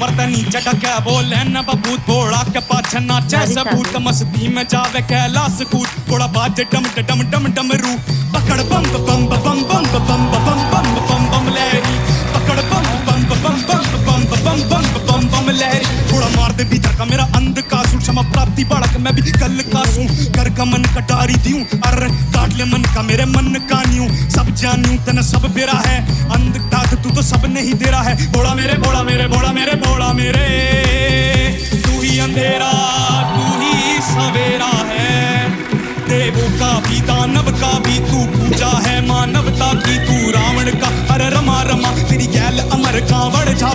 ऊपर ते नीचे का क्या बोले न बबूत घोड़ा के पाछे नाचे सबूत मस्ती में जावे कैलाश कूट घोड़ा बाजे डम डम डम डम रू पकड़ बम बम बम बम बम बम बम बम बम लहरी पकड़ बम बम बम बम बम बम बम बम बम लहरी घोड़ा मार दे भीतर का मेरा अंध कासू क्षमा प्राप्ति बढ़क मैं भी कल कासू कर का मन कटारी दियूं अर काट ले मन का मेरे मन का न्यू सब जानू तने सब बेरा है अंध तात तू तो सब नहीं दे रहा है बोला मेरे बोला मेरे बोला मेरे बोला मेरे तू ही अंधेरा